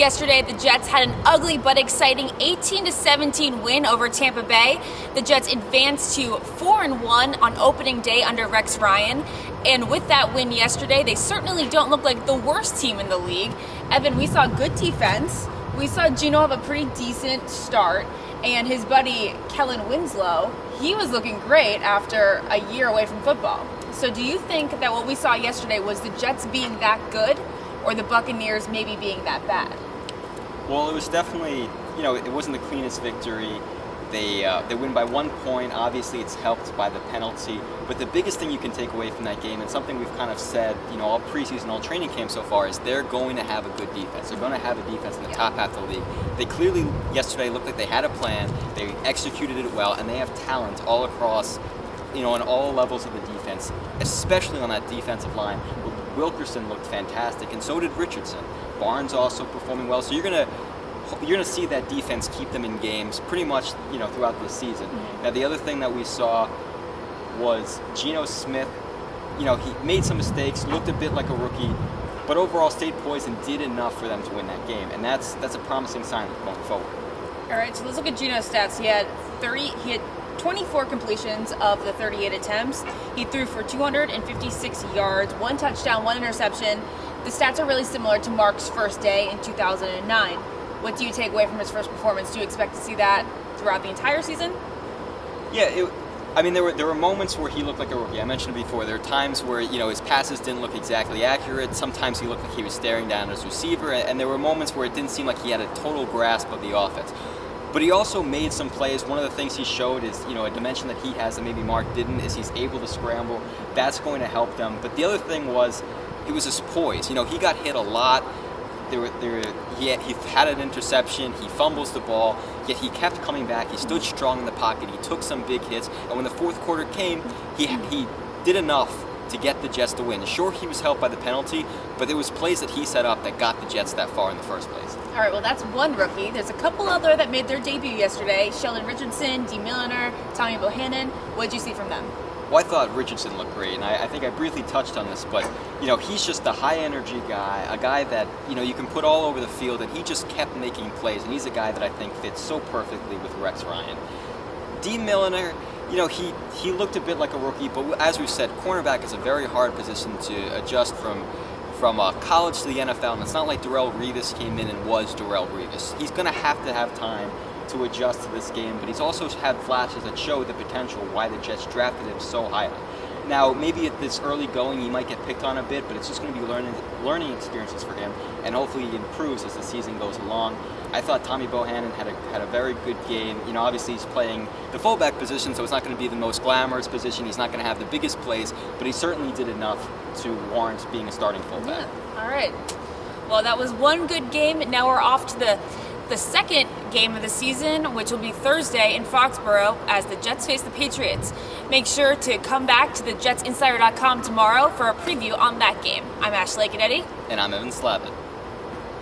Yesterday, the Jets had an ugly but exciting 18-17 win over Tampa Bay. The Jets advanced to 4-1 on opening day under Rex Ryan. And with that win yesterday, they certainly don't look like the worst team in the league. Evan, we saw good defense. We saw Gino have a pretty decent start. And his buddy, Kellen Winslow, he was looking great after a year away from football. So do you think that what we saw yesterday was the Jets being that good, or the Buccaneers maybe being that bad? Well, it was definitely, it wasn't the cleanest victory. They win by 1 point. Obviously, it's helped by the penalty. But the biggest thing you can take away from that game, and something we've kind of said, all preseason, all training camp so far, is they're going to have a good defense. They're going to have a defense in the top half of the league. They clearly, yesterday, looked like they had a plan. They executed it well, and they have talent all across, on all levels of the defense, especially on that defensive line. Wilkerson looked fantastic, and so did Richardson. Barnes also performing well. So you're gonna see that defense keep them in games pretty much, throughout the season. Now the other thing that we saw was Geno Smith. He made some mistakes, looked a bit like a rookie, but overall stayed poised and did enough for them to win that game, and that's a promising sign going forward. All right, so let's look at Geno's stats. He had 24 completions of the 38 attempts. He threw for 256 yards, 1 touchdown, 1 interception. The stats are really similar to Mark's first day in 2009. What do you take away from his first performance? Do you expect to see that throughout the entire season? Yeah, there were moments where he looked like a rookie. I mentioned it before. There are times where his passes didn't look exactly accurate. Sometimes he looked like he was staring down his receiver, and there were moments where it didn't seem like he had a total grasp of the offense. But he also made some plays. One of the things he showed is, a dimension that he has that maybe Mark didn't, is he's able to scramble. That's going to help them. But the other thing was, he was his poise. He got hit a lot. He had an interception. He fumbles the ball, yet he kept coming back. He stood strong in the pocket. He took some big hits. And when the fourth quarter came, he did enough to get the Jets to win. Sure, he was helped by the penalty, but there was plays that he set up that got the Jets that far in the first place. All right, well, that's one rookie. There's a couple other that made their debut yesterday. Sheldon Richardson, Dee Milliner, Tommy Bohannon. What did you see from them? Well, I thought Richardson looked great, and I think I briefly touched on this, but, he's just a high-energy guy, a guy that, you can put all over the field, and he just kept making plays, and he's a guy that I think fits so perfectly with Rex Ryan. Dee Milliner, he looked a bit like a rookie, but as we've said, cornerback is a very hard position to adjust from college to the NFL, and it's not like Darrelle Revis came in and was Darrelle Revis. He's going to have time to adjust to this game, but he's also had flashes that show the potential why the Jets drafted him so highly. Now, maybe at this early going, he might get picked on a bit, but it's just going to be learning experiences for him, and hopefully he improves as the season goes along. I thought Tommy Bohannon had a very good game. Obviously he's playing the fullback position, so it's not going to be the most glamorous position. He's not going to have the biggest plays, but he certainly did enough to warrant being a starting fullback. Yeah. All right. Well, that was one good game. Now we're off to the second game of the season, which will be Thursday in Foxborough as the Jets face the Patriots. Make sure to come back to the JetsInsider.com tomorrow for a preview on that game. I'm Ashley Iaconetti. And I'm Evan Slavit.